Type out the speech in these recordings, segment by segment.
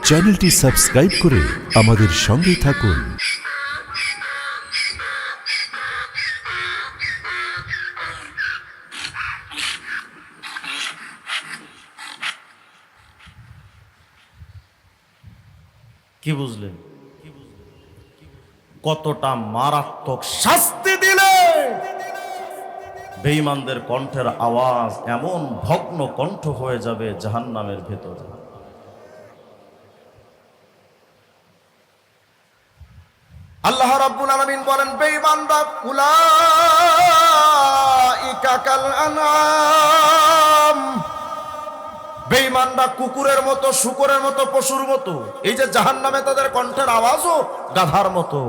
চ্যানেলটি সাবস্ক্রাইব করে আমাদের সঙ্গে থাকুন। কি বুঝলেন? কতটা মারাত্মক শাস্তি দিলে বেঈমানদের কণ্ঠের আওয়াজ এমন ভগ্ন কণ্ঠ হয়ে যাবে জাহান্নামের ভেতরে। আল্লাহ রাব্বুল আলামিন বলেন, বেঈমানরা উলাইকা কাল আনআম, বেঈমানরা কুকুরের মতো, শূকরের মতো, পশুর মতো। এই যে জাহান্নামে তাদের কণ্ঠের আওয়াজও গাধার মতো।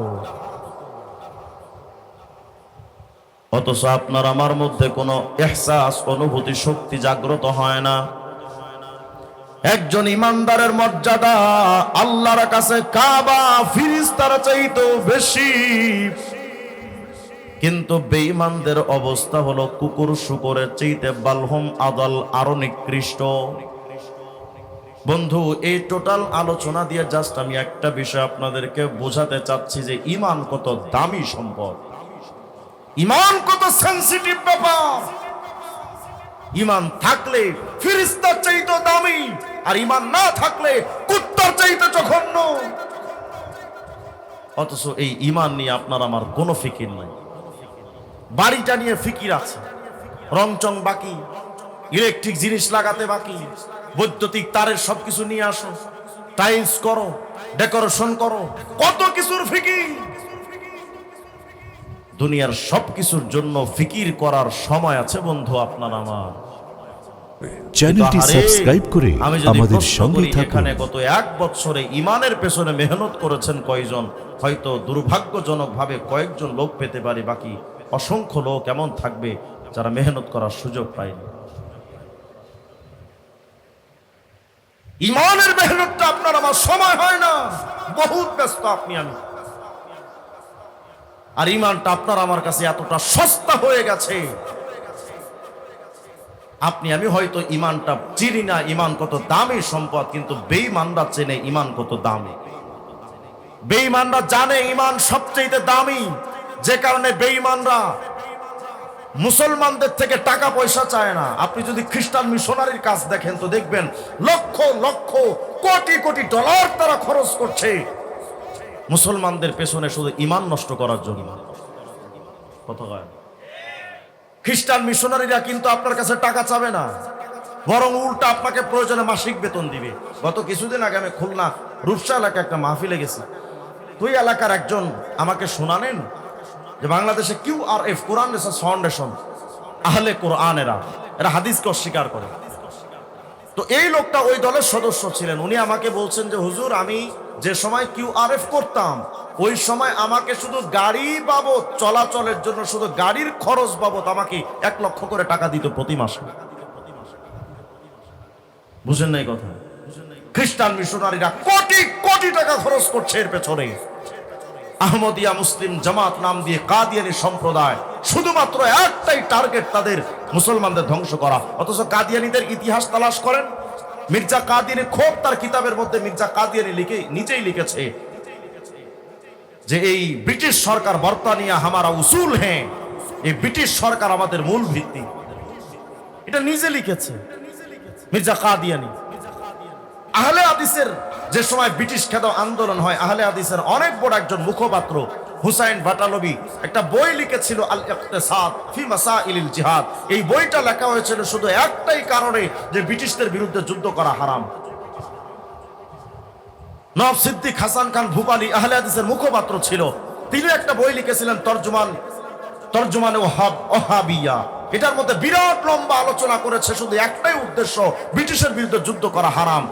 অথচ আপনার আমার মধ্যে কোনো ইহসাস, অনুভূতি, শক্তি জাগ্রত হয় না। একজন ইমানদারের মর্যাদা আল্লাহর কাছে কাবা ফিরিস্তার চাইতেও বেশি, কিন্তু বেঈমানদের অবস্থা হলো কুকুর শূকরের চাইতে বালহুম আদাল, আরো নিকৃষ্ট। বন্ধু, এই টোটাল আলোচনা দিয়ে জাস্ট আমি একটা বিষয় আপনাদেরকে বোঝাতে চাচ্ছি যে ঈমান কত দামি সম্পদ, ঈমান কত সেনসিটিভ ব্যাপার। ঈমান থাকলে ফেরেশতার চাইতে দামি, আর ঈমান না থাকলে কুত্তার চাইতে জঘন্য। অথচ এই ঈমান নিয়ে আপনার আমার কোনো ফিকির নাই। বাড়িটা নিয়ে ফিকির আছে, রংচং বাকি, ইলেকট্রিক জিনিস লাগাতে বাকি, বৈদ্যুতিক তারের সবকিছু নিয়ে আসো, টাইলস করো, ডেকোরেশন করো, কত কিছুর ফিকির। দুনিয়ার সবকিছুর জন্য ফিকির করার সময় আছে বন্ধু আপনার আমার। চ্যানেলটি সাবস্ক্রাইব করে আমাদের সঙ্গে থাকুন। এখানে গত এক বছরে ঈমানের পেছনে মেহনত করেছেন কয়জন? হয়তো দুর্ভাগ্যজনকভাবে কয়েকজন লোক পেতে পারে, বাকি অসংখ্য লোক এমন থাকবে যারা মেহনত করার সুযোগ পায়নি। ঈমানের মেহনতটা আপনার আমার সময় হয় না, বহুত ব্যস্ত আপনি আমি। আর ঈমানটা আপনার আমার কাছে এতটা সস্তা হয়ে গেছে, আপনি আমি হয়তো ঈমানটা চিনি না, ঈমান কত দামি সম্পদ, কিন্তু বেঈমানরা চেনে ঈমান কত দামি। বেঈমানরা জানে ঈমান সবচেয়ে দামি, যে কারণে বেঈমানরা মুসলমানদের থেকে টাকা পয়সা চায় না। আপনি যদি খ্রিস্টান মিশনারির কাজ দেখেন তো দেখবেন লক্ষ লক্ষ কোটি কোটি ডলার তারা খরচ করছে মুসলমানদের পেছনে শুধু ঈমান নষ্ট করার জন্য। কত হয়? খ্রিস্টান মিশনারিরা কিন্তু আপনার কাছে টাকা চাবে না, বরং উল্টা আপনাকে প্রয়োজনে মাসিক বেতন দিবে। গত কিছুদিন আগে আমি খুলনা রূপসা এলাকায় একটা মাহফিলে গেছি। তুই এলাকার একজন আমাকে শোনালেন যে বাংলাদেশে QRF, কোরআন রিসার্চ ফাউন্ডেশন, আহলে কোরআনেরা, এরা হাদিসকে অস্বীকার করে। তো এই লোকটা ওই দলের সদস্য ছিলেন। উনি আমাকে বলছেন যে হুজুর, আমি যে সময় QRF করতাম ওই সময় আমাকে শুধু গাড়ি বাবদ, চলাচলের জন্য শুধু গাড়ির খরচ বাবদ আমাকে 1 লক্ষ করে টাকা দিত প্রতি মাসে। বুঝেন নাই কথা? খ্রিস্টান মিশনারিরা কোটি কোটি টাকা খরচ করছে এর পেছনে। আহমদিয়া মুসলিম জামাত নাম দিয়ে কাদিয়ানি সম্প্রদায়, শুধুমাত্র একটাই টার্গেট তাদের, মুসলমানদের ধ্বংস করা। অথচ কাদিয়ানিদের ইতিহাস তালাশ করেন, মির্জা কাদিয়ানি খোদ তার কিতাবের মধ্যে মির্জা কাদিয়ানি নিজেই লিখেছে যে এই ব্রিটিশ সরকার বর্তানিয়া হামারা উসুল হ্যাঁ, এই ব্রিটিশ সরকার আমাদের মূল ভিত্তি। এটা নিজে লিখেছে মির্জা কাদিয়ানি। আহলে হাদিসের যে সময় ব্রিটিশ খেদ আন্দোলন হয়, আহলে হাদিসের অনেক বড় একজন মুখপাত্র হুসাইন বাটালবি একটা বই লিখেছিল, আল ইকতিসাদ ফি মাসাইলিল জিহাদ। এই বইটা লেখা হয়েছিল শুধু একটাই কারণে, যে ব্রিটিশদের বিরুদ্ধে যুদ্ধ করা হারাম। নওয়াব সিদ্দিক হাসান খান ভূপালী আহলে হাদিসের মুখপাত্র ছিল, তিনি একটা বই লিখেছিলেন তরজমানে ওহাবিয়া। এটার মধ্যে বিরাট লম্বা আলোচনা করেছে, শুধু একটাই উদ্দেশ্য, ব্রিটিশের বিরুদ্ধে যুদ্ধ করা হারাম।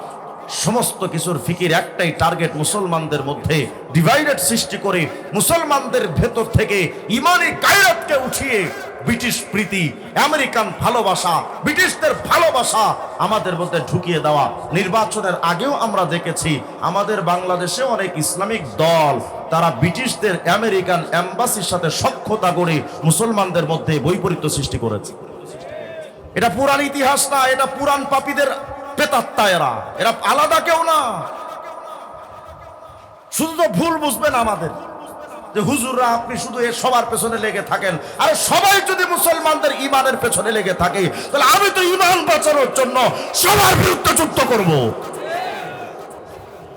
সমস্ত কিছুর ফিকির একটাই টার্গেট, মুসলমানদের মধ্যে ডিভাইডেড সৃষ্টি করে মুসলমানদের ভেতর থেকে ইমানি গায়রতকে উঠিয়ে ব্রিটিশ প্রীতি, আমেরিকান ভালোবাসা, ব্রিটিশদের ভালোবাসা আমাদের মধ্যে ঢুকিয়ে দেওয়া। নির্বাচনের আগেও আমরা দেখেছি আমাদের বাংলাদেশে অনেক ইসলামিক দল তারা ব্রিটিশদের আমেরিকান এম্বাসির সাথে সখ্যতা গড়ে মুসলমানদের মধ্যে বৈপরীত্য সৃষ্টি করেছে। এটা পুরান ইতিহাস না, এটা পুরান পাপীদের প্রেতাত্মা। এরা আলাদা কেউ না, শুধু তো ভুল বুঝবেন আমাদের যে হুজুররা আপনি শুধু এ সবার পেছনে লেগে থাকেন। আরে সবাই যদি মুসলমানদের ইমানের পেছনে লেগে থাকে তাহলে আমি তো ইমান বাঁচানোর জন্য সবার বিরুদ্ধে যুদ্ধ করব।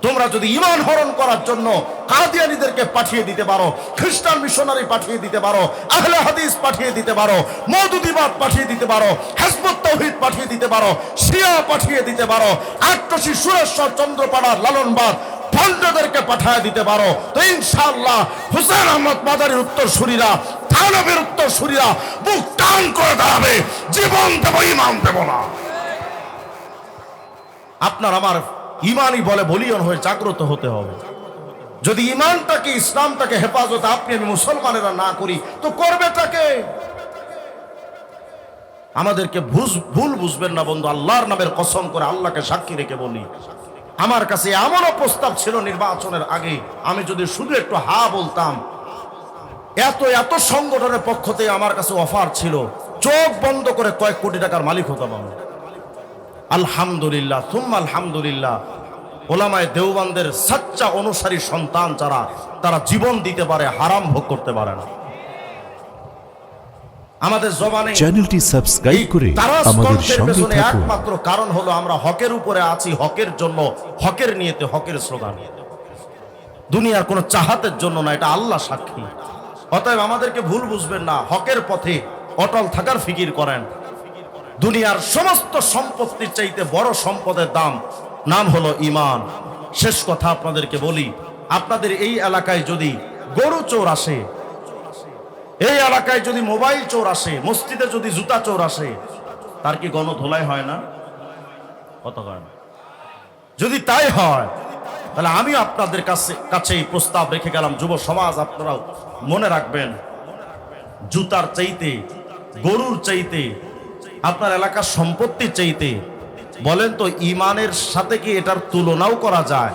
তোমরা যদি ইমান হরণ করার জন্য কাদিয়ানীদেরকে পাঠিয়ে দিতে পারো, খ্রিস্টান মিশনারি পাঠিয়ে দিতে পারো, আহলে হাদিস পাঠিয়ে দিতে পারো, মওদুদিবাদ পাঠিয়ে দিতে পারো, হিজবুত তাওহীদ পাঠিয়ে দিতে পারো, শিয়া পাঠিয়ে দিতে পারো, আট্টশী সুরেশ্বর চন্দ্রপাড়ার লালনবাদ ভণ্ডদেরকে পাঠিয়ে দিতে পারো, তো ইনশাআল্লাহ হুসেন আহমদ মাদারির উত্তরসূরিরা, থানবীর উত্তরসূরিরা বুক টান করে দাঁড়াবে, জীবন দেব ইমান দেব না। আপনার আমার ইমানই বলে বলিয়ন হয়ে জাগ্রত হতে হবে। যদি ইমানটাকে ইসলামটাকে হেফাজত আপনি আমি মুসলমানেরা না করি তো করবেটাকে? আমাদেরকে ভুল বুঝবেন না বন্ধু, আল্লাহর নামের কসম করে আল্লাহকে সাক্ষী রেখে বলি, আমার কাছে এমনও প্রস্তাব ছিল নির্বাচনের আগে, আমি যদি শুধু একটু হা বলতাম, এত এত সংগঠনের পক্ষ থেকে আমার কাছে অফার ছিল, চোখ বন্ধ করে কয়েক কোটি টাকার মালিক হতাম আমি। আলহামদুলিল্লাহ সুম্মা আলহামদুলিল্লাহ, ওলামায়ে দেওবন্দের সাচ্চা অনুসারী সন্তান যারা, তারা জীবন দিতে পারে, হারাম ভোগ করতে পারে না। আমাদের জবানে চ্যানেলটি সাবস্ক্রাইব করে আমাদের সঙ্গে থাকুন। একমাত্র কারণ হলো আমরা হকের উপরে আছি, হকের জন্য, হকের নিয়তে, হকের স্লোগান, দুনিয়ার কোনো চাহাতের জন্য না, এটা আল্লাহ সাক্ষী। অতএব আমাদেরকে ভুল বুঝবেন না, হকের পথে অটল থাকার ফিকির করেন। দুনিয়ার সমস্ত সম্পত্তির চাইতে বড় সম্পদের নাম হলো ঈমান। শেষ কথা আপনাদেরকে বলি, আপনাদের এই এলাকায় যদি গরু চোর আসে, এই এলাকায় যদি মোবাইল চোর আসে, মসজিদে যদি জুতা চোর আসে, তার কি গণধোলাই হয় না? কত হয় না? যদি তাই হয় তাহলে আমি আপনাদের কাছে এই প্রস্তাব রেখে গেলাম, যুব সমাজ আপনারাও মনে রাখবেন, জুতার চাইতে, গরুর চাইতে, আপনার এলাকার সম্পত্তির চাইতে, বলেন তো ঈমানের সাথে কি এটার তুলনাও করা যায়?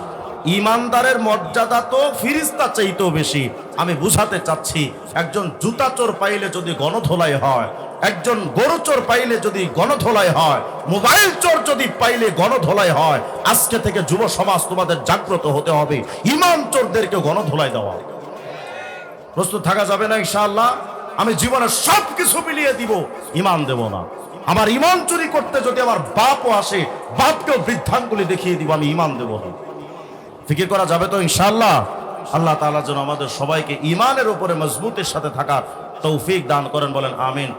ঈমানদারের মর্যাদা তো ফিরিস্তা চাইতেও বেশি। আমি বুঝাতে চাচ্ছি, একজন জুতা চোর পাইলে যদি গণধোলাই হয়, একজন গরু চোর পাইলে যদি গণধোলাই হয়, মোবাইল চোর যদি পাইলে গণধোলাই হয়, আজকে থেকে যুব সমাজ তোমাদের জাগ্রত হতে হবে, ঈমান চোরদেরকে গণধোলাই দেওয়া। প্রস্তুত থাকা যাবে না ইনশাআল্লাহ? আমি জীবনের সব কিছু মিলিয়ে দিব, ঈমান দেব না। আমার ঈমান চুরি করতে যদি আমার বাপও আসে, বাপকেও বৃদ্ধাঙ্গুলি দেখিয়ে দিব, আমি ঈমান দেব না। ফিকির করা যাবে তো ইনশাআল্লাহ? আল্লাহ তাআলা যেন আমাদের সবাইকে ঈমানের উপরে মজবুতের সাথে থাকার তৌফিক দান করেন, বলেন আমিন।